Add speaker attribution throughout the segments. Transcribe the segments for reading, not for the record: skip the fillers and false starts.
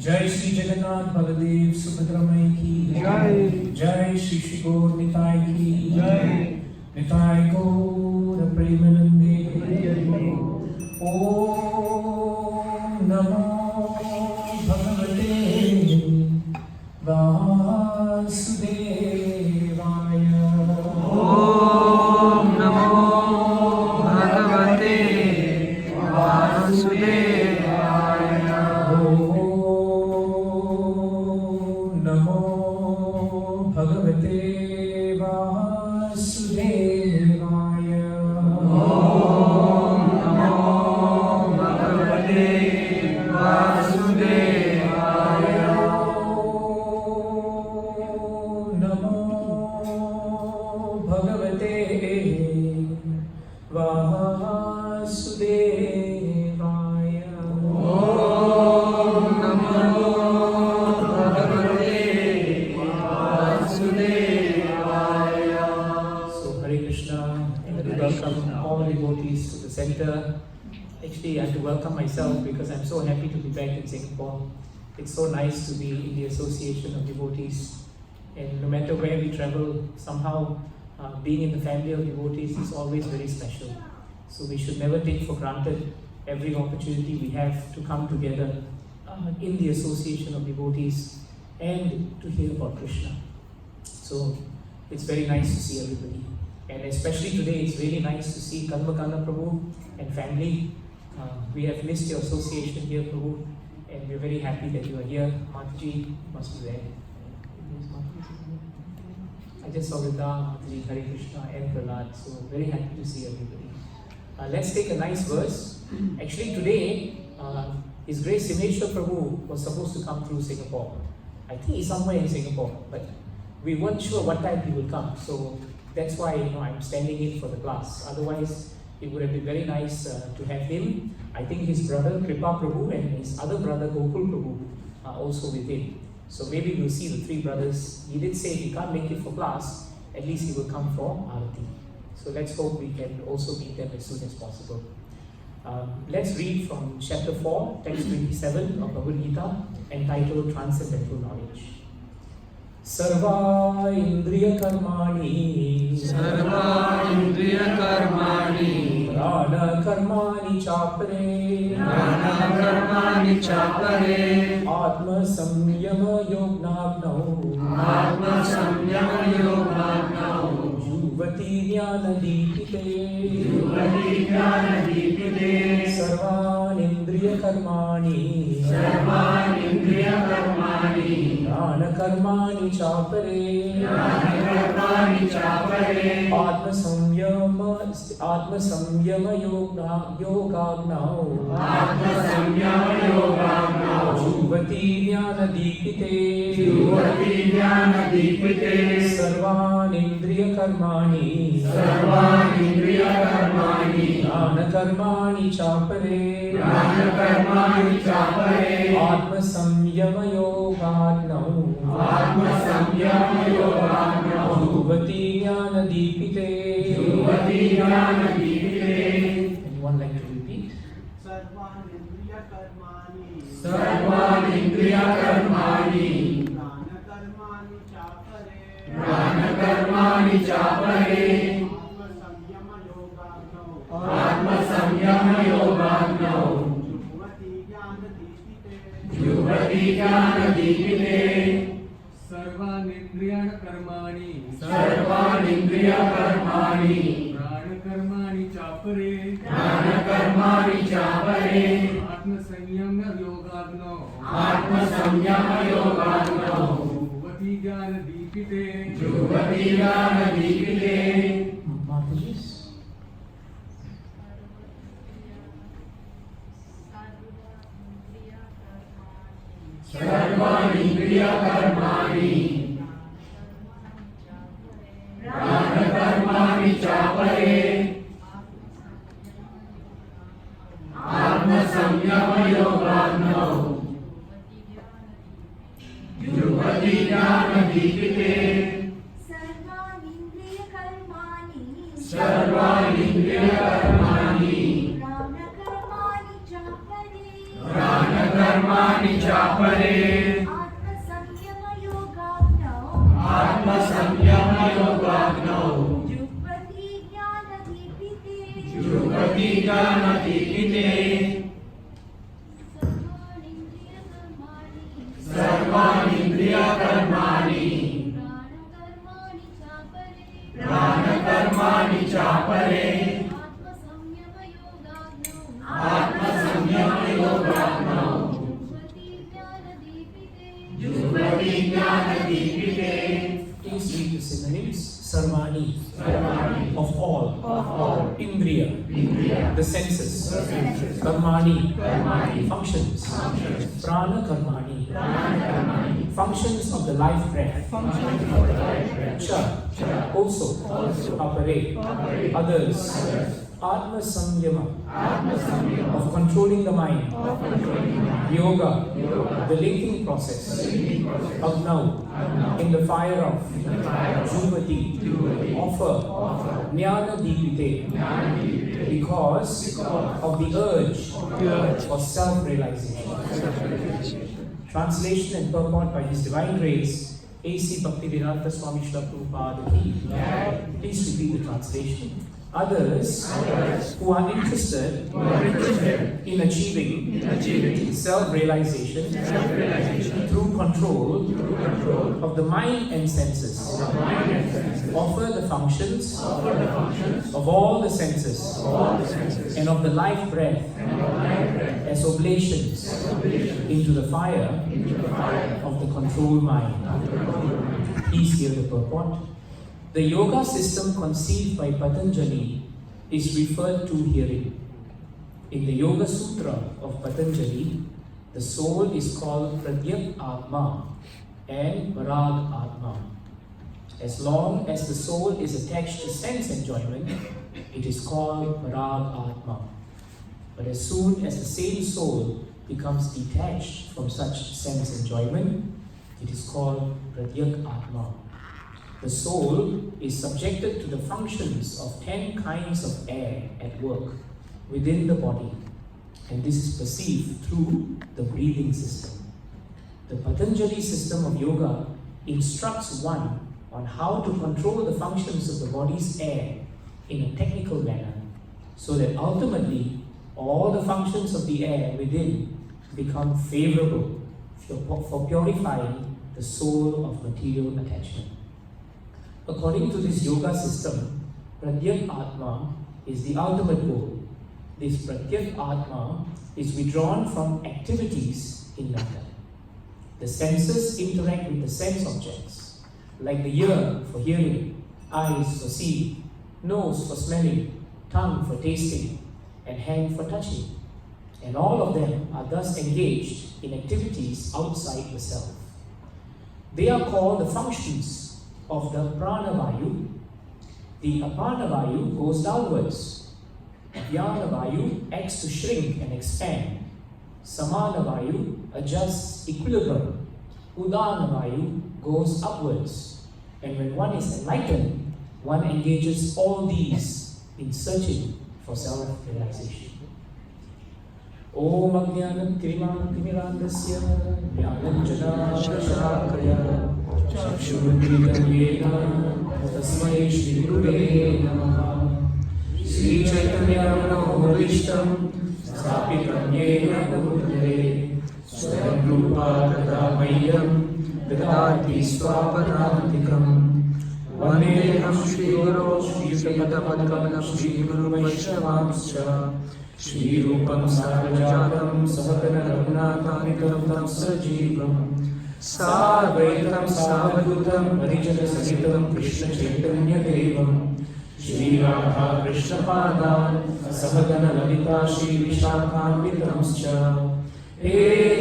Speaker 1: जय श्री जगन्नाथ बलदेव सुभद्रमय की जय। जय श्री श्री गौर निताय की जय। निताय गौर प्रेमानंदे। ओम नमो भगवते वासुदेवाय।
Speaker 2: ओम नमो भगवते वासुदेवाय।
Speaker 1: Actually, I have to welcome myself because I'm so happy to be back in Singapore. It's so nice to be in the association of devotees, and no matter where we travel, somehow being in the family of devotees is always very special. So we should never take for granted every opportunity we have to come together in the association of devotees and to hear about Krishna. So it's very nice to see everybody. And especially today, it's really nice to see Karmakana Prabhu and family. We have missed your association here, Prabhu, and we're very happy that you are here. Mataji must be there. I just saw Vrinda, Mataji, Harekrishna, and Prahlad, so very happy to see everybody. Let's take a nice verse. Actually, today, His Grace Simeshwar Prabhu was supposed to come through Singapore. I think he's somewhere in Singapore, but we weren't sure what time he will come. So that's why I'm standing in for the class. Otherwise, it would have been very nice to have him. I think his brother Kripa Prabhu and his other brother Gokul Prabhu are also with him. So maybe we'll see the three brothers. He did say if he can't make it for class, at least he will come for Arati. So let's hope we can also meet them as soon as possible. Let's read from chapter 4, text 27 of Bhagavad Gita, entitled Transcendental Knowledge. Sarva Indriya Karmani Prana Karmani Chapare Atma Samyama Yognagno ज्ञानदीपिते सर्वानिन्द्रियकर्माणि ज्ञानकर्माणि चापरे आत्मसंयम योगाग्नौ जुह्वति ज्ञानदीपिते सर्वानिन्द्रियकर्माणि ज्ञानकर्माणि चापरे आत्मसंयम योगाग्नौ जुह्वति ज्ञानदीपिते. Anyone like to repeat?
Speaker 2: सर्वानिन्द्रियकर्माणि ज्ञानकर्माणि चापरे आत्मसंयमयोगाग्नौ जुह्वति ज्ञानदीपिते.
Speaker 3: सर्वानिन्द्रियकर्माणि ज्ञानकर्माणि चापरे आत्मसंयमयोगाग्नौ जुह्वति ज्ञानदीपिते.
Speaker 1: Mataji's.
Speaker 2: सर्वानिन्द्रियकर्माणि ज्ञानकर्माणि चापरे आत्मसंयमयोगाग्नौ जुह्वति ज्ञानदीपिते. सर्वानिन्द्रियकर्माणि ज्ञानकर्माणि चापरे आत्मसंयमयोगाग्नौ जुह्वति ज्ञानदीपिते. सर्वानिन्द्रियकर्माणि ज्ञानकर्माणि चापरे आत्मसंयमयोगाग्नौ जुह्वति ज्ञानदीपिते.
Speaker 1: Please read the synonyms. Sarvani, of all. Indriya, the senses. Karmani, functions. Prana karmani, functions of the life breath. Cha, also. Apare, others. Atma samyama, of controlling the mind. Yoga, the linking process. Agnau, in the fire of. Juhvati, offer. Jnana dipite, because of the urge for self-realization. Translation and purport by His Divine Grace, A.C. Bhaktivedanta Swami Srila Prabhupada ki. Please repeat the translation. Others who are interested in achieving self-realization through control of the mind and senses, offer the functions of all the senses and of the life breath as oblations into the fire of the controlled mind. Please hear the purport. The yoga system conceived by Patanjali is referred to herein. In the Yoga Sutra of Patanjali, the soul is called Pradyak Atma and Parag Atma. As long as the soul is attached to sense enjoyment, it is called Parag Atma. But as soon as the same soul becomes detached from such sense enjoyment, it is called Pradyak Atma. The soul is subjected to the functions of 10 kinds of air at work within the body, and this is perceived through the breathing system. The Patanjali system of yoga instructs one on how to control the functions of the body's air in a technical manner, so that ultimately all the functions of the air within become favorable for purifying the soul of material attachment. According to this yoga system, Pratyak Atma is the ultimate goal. This Pratyak Atma is withdrawn from activities in matter. The senses interact with the sense objects, like the ear for hearing, eyes for seeing, nose for smelling, tongue for tasting, and hand for touching. And all of them are thus engaged in activities outside the self. They are called the functions of the pranavayu. The apanavayu goes downwards. Vyanavayu acts to shrink and expand. Samanavayu adjusts equilibrium. Udanavayu goes upwards. And when one is enlightened, one engages all these in searching for self-realization. Om Ajnanam Timirandasya Jnananjana Shalakaya Chakshurudritam Yena Tasmai Shri Gurave Namaha Shri Chaitanya Manobhishtam Sthapitam Yena Bhutale Swayam Rupa Tadamayyam Vidati Swapadantikam Vandeham Shri Guru Shri Padapadalam Shri Guru Vaishnavamscha Shri Rupam Sarvajatam Sahakana Raghunathanikam Tam Sajivam Sarvaitam Savadutam Parijana Sahitam Krishna Chaitanya Devam Shri Radha Krishna Padam Sahagana Lalita Shri Vishakhanvitamscha He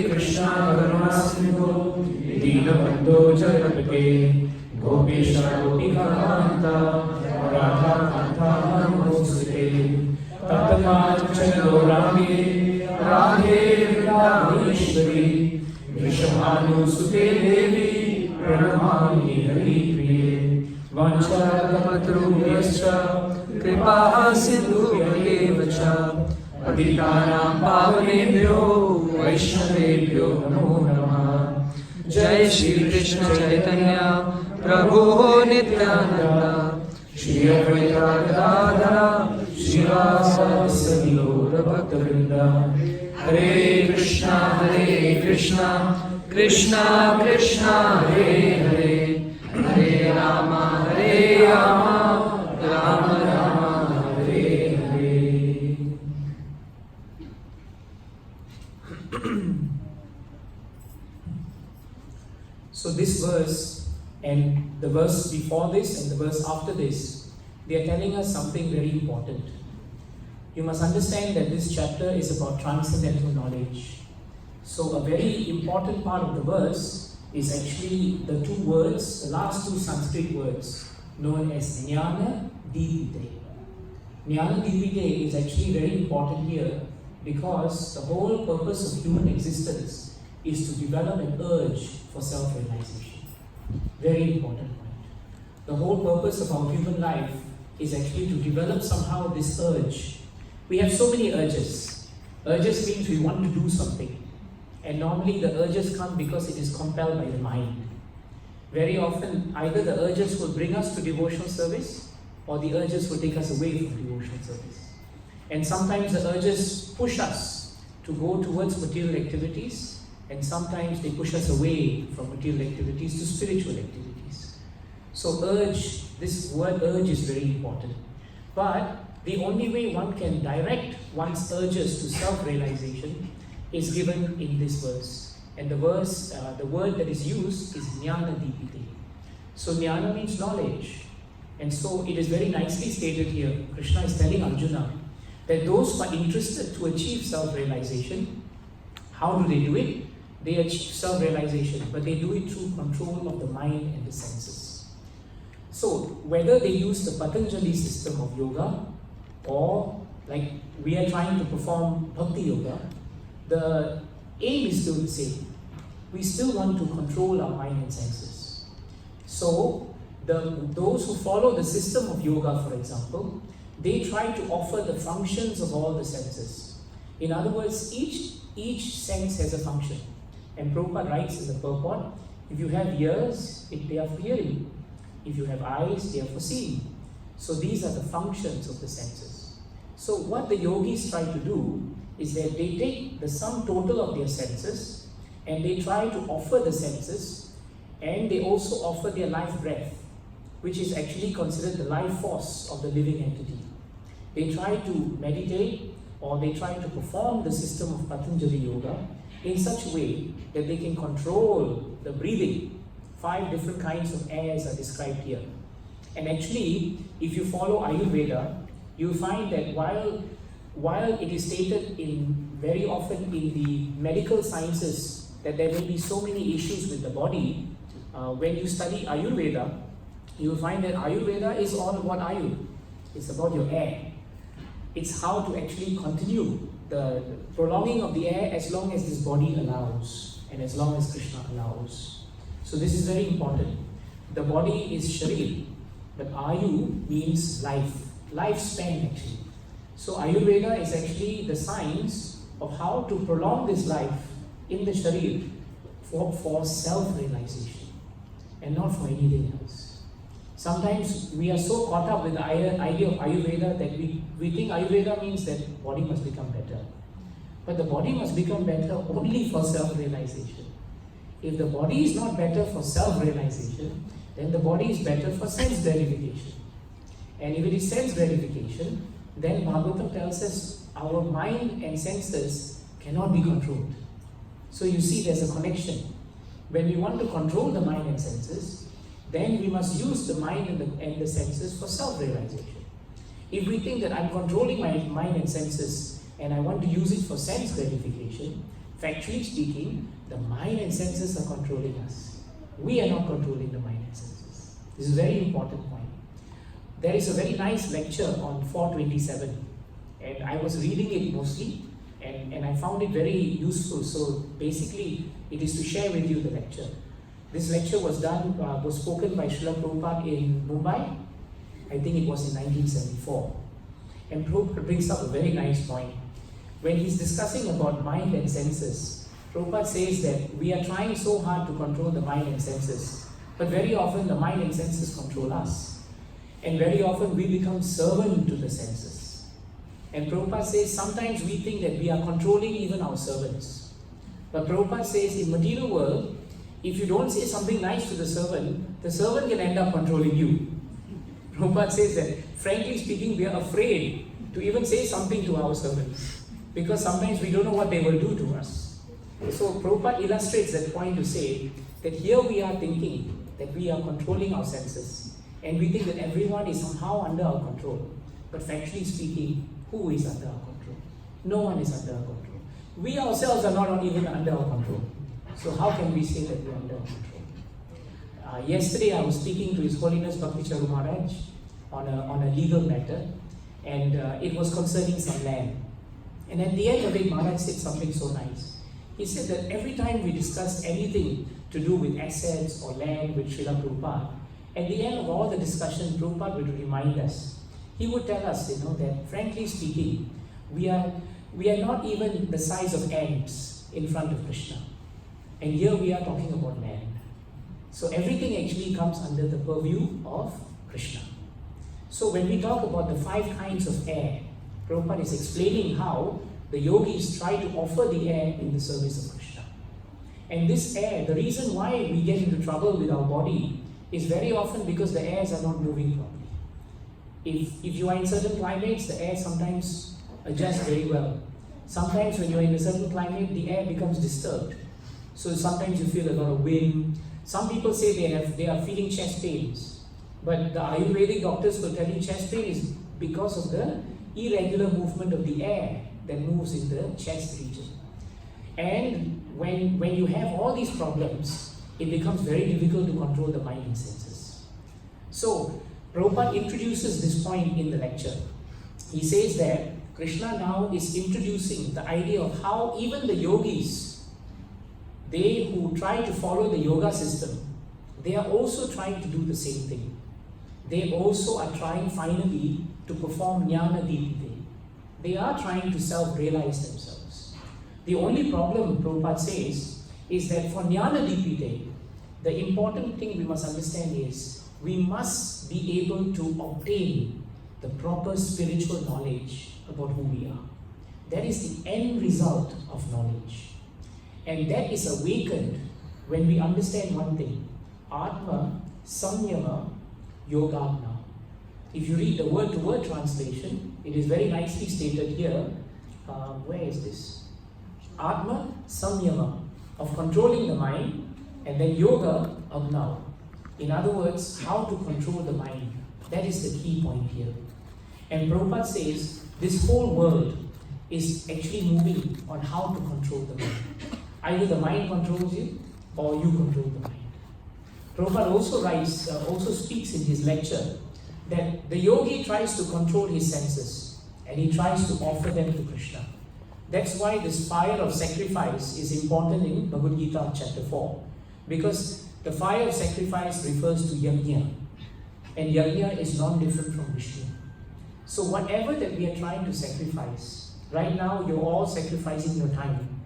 Speaker 1: Krishna Karuna Sindhu Dinabandho Jagapate Gopesha Gopikanta Radha Kanta Namostate Tatamachalo Rame Radhe Vrindavaneshwari Vrishabhanu Sute Devi Pranamami Hari Priye Vanchakamatruvyascha Kripaha Sindhu Vacha Adhikanam Pavanebhyo Vaishnavebhyo Namo Namaha Jai Shri Krishna Chaitanya Prabhu Nityananda Shri Advaita Gadadhara Shivasadi Gaura Bhaktavrinda Hare Krishna Krishna Krishna Hare Hare Hare Rama Rama Rama Hare Hare. So this verse and the verse before this and the verse after this, they are telling us something very important. You must understand that this chapter is about transcendental knowledge. So a very important part of the verse is actually the two words, the last two Sanskrit words, known as Jnana Dipite. Jnana Dipite is actually very important here because the whole purpose of human existence is to develop an urge for self-realization. Very important point. The whole purpose of our human life is actually to develop somehow this urge. We have so many urges. Urges means we want to do something. And normally the urges come because it is compelled by the mind. Very often either the urges will bring us to devotional service or the urges will take us away from devotional service. And sometimes the urges push us to go towards material activities, and sometimes they push us away from material activities to spiritual activities. So urge, this word urge is very important. But the only way one can direct one's urges to self-realization is given in this verse. And the verse, the word that is used is Jnana Dipite. So Jnana means knowledge. And so it is very nicely stated here. Krishna is telling Arjuna that those who are interested to achieve self-realization, how do they do it? They achieve self-realization, but they do it through control of the mind and the senses. So whether they use the Patanjali system of yoga or like we are trying to perform Bhakti yoga, the aim is still the same. We still want to control our mind and senses. So those who follow the system of yoga, for example, they try to offer the functions of all the senses. In other words, each sense has a function. And Prabhupada writes in the purport, if you have ears, they are for hearing. If you have eyes, they are for seeing. So these are the functions of the senses. So what the yogis try to do is that they take the sum total of their senses and they try to offer the senses, and they also offer their life breath. which is actually considered the life force of the living entity. They try to meditate or they try to perform the system of Patanjali Yoga in such a way that they can control the breathing. 5 different kinds of airs are described here. And actually, if you follow Ayurveda, you'll find that while it is stated very often in the medical sciences that there may be so many issues with the body, when you study Ayurveda, you'll find that Ayurveda is all about Ayur. It's about your air. It's how to actually continue the prolonging of the air as long as this body allows and as long as Krishna allows. So this is very important. The body is Sharir, but Ayu means life, lifespan actually. So Ayurveda is actually the science of how to prolong this life in the Sharir for self-realization and not for anything else. Sometimes we are so caught up with the idea of Ayurveda that we think Ayurveda means that body must become better. But the body must become better only for self-realization. If the body is not better for self-realization, then the body is better for sense gratification. And if it is sense gratification, then Bhagavatam tells us our mind and senses cannot be controlled. So you see there's a connection. When we want to control the mind and senses, then we must use the mind and the senses for self-realization. If we think that I'm controlling my mind and senses and I want to use it for sense gratification, factually speaking, the mind and senses are controlling us. We are not controlling the mind and senses. This is a very important point. There is a very nice lecture on 427, and I was reading it mostly, and I found it very useful. So basically, it is to share with you the lecture. This lecture was spoken by Srila Prabhupada in Mumbai. I think it was in 1974. And Prabhupada brings up a very nice point. When he's discussing about mind and senses, Prabhupada says that we are trying so hard to control the mind and senses, but very often the mind and senses control us. And very often we become servant to the senses. And Prabhupada says sometimes we think that we are controlling even our servants. But Prabhupada says in material world, if you don't say something nice to the servant can end up controlling you. Prabhupada says that, frankly speaking, we are afraid to even say something to our servants because sometimes we don't know what they will do to us. So Prabhupada illustrates that point to say that here we are thinking that we are controlling our senses and we think that everyone is somehow under our control. But factually speaking, who is under our control? No one is under our control. We ourselves are not even under our control. So how can we say that we are under control? Yesterday I was speaking to His Holiness Bhakti Charu Maharaj on a legal matter, and it was concerning some land. And at the end of it, Maharaj said something so nice. He said that every time we discuss anything to do with assets or land with Srila Prabhupada, at the end of all the discussion, Prabhupada would remind us. He would tell us, that frankly speaking, we are not even the size of ants in front of Krishna. And here we are talking about land. So everything actually comes under the purview of Krishna. So when we talk about the 5 kinds of air, Prabhupada is explaining how the yogis try to offer the air in the service of Krishna. And this air, the reason why we get into trouble with our body is very often because the airs are not moving properly. If you are in certain climates, the air sometimes adjusts very well. Sometimes when you are in a certain climate, the air becomes disturbed. So sometimes you feel a lot of wind. Some people say they are feeling chest pains. But the Ayurvedic doctors will tell you chest pain is because of the irregular movement of the air that moves in the chest region. And when you have all these problems, it becomes very difficult to control the mind and senses. So Prabhupada introduces this point in the lecture. He says that Krishna now is introducing the idea of how even the yogis, they who try to follow the yoga system, they are also trying to do the same thing. They also are trying finally to perform jnana dipite. They are trying to self-realize themselves. The only problem, Prabhupada says, is that for jnana dipite, the important thing we must understand is we must be able to obtain the proper spiritual knowledge about who we are. That is the end result of knowledge. And that is awakened when we understand one thing. Atma, Samyama, yogagna. If you read the word-to-word translation, it is very nicely stated here. Where is this? Atma samyama, of controlling the mind, and then yoga abhinav. In other words, how to control the mind. That is the key point here. And Prabhupada says this whole world is actually moving on how to control the mind. Either the mind controls you or you control the mind. Prabhupada also speaks in his lecture that the yogi tries to control his senses and he tries to offer them to Krishna. That's why this fire of sacrifice is important in Bhagavad Gita chapter 4. Because the fire of sacrifice refers to yajna. And yajna is non-different from Vishnu. So whatever that we are trying to sacrifice, right now you're all sacrificing your time.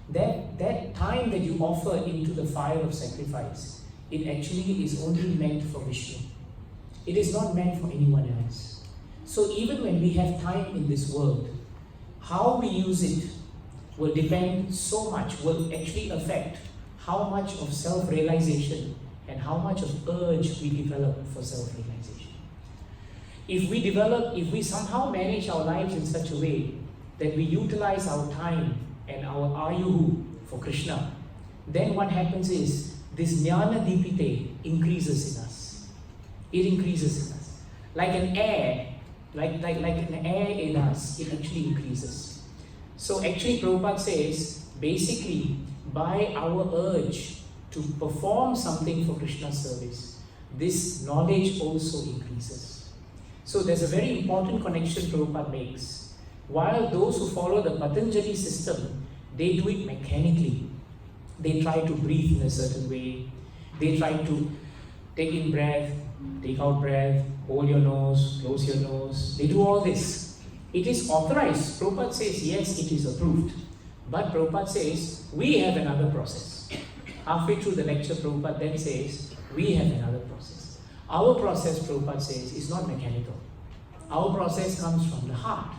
Speaker 1: That time that you offer into the fire of sacrifice, it actually is only meant for Vishnu. It is not meant for anyone else. So even when we have time in this world, how we use it will depend so much, will actually affect how much of self-realization and how much of urge we develop for self-realization. If we somehow manage our lives in such a way that we utilize our time and our ayuhu for Krishna, then what happens is this jnana dipite increases in us. It increases in us. Like an air, like an air in us, it actually increases. So actually Prabhupada says, basically, by our urge to perform something for Krishna's service, this knowledge also increases. So there's a very important connection Prabhupada makes. While those who follow the Patanjali system, they do it mechanically. They try to breathe in a certain way. They try to take in breath, take out breath, hold your nose, close your nose. They do all this. It is authorized. Prabhupada says, yes, it is approved. But Prabhupada says, we have another process. Halfway through the lecture, Prabhupada then says, we have another process. Our process, Prabhupada says, is not mechanical. Our process comes from the heart.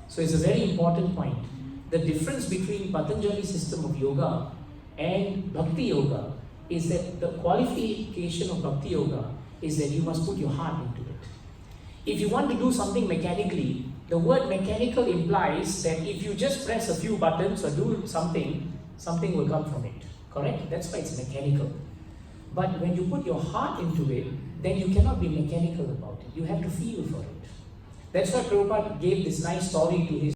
Speaker 1: So it's a very important point. The difference between Patanjali system of yoga and Bhakti yoga is that the qualification of Bhakti yoga is that you must put your heart into it. If you want to do something mechanically, the word mechanical implies that if you just press a few buttons or do something, something will come from it. Correct? That's why it's mechanical. But when you put your heart into it, then you cannot be mechanical about it. You have to feel for it. That's why Prabhupada gave this nice story to his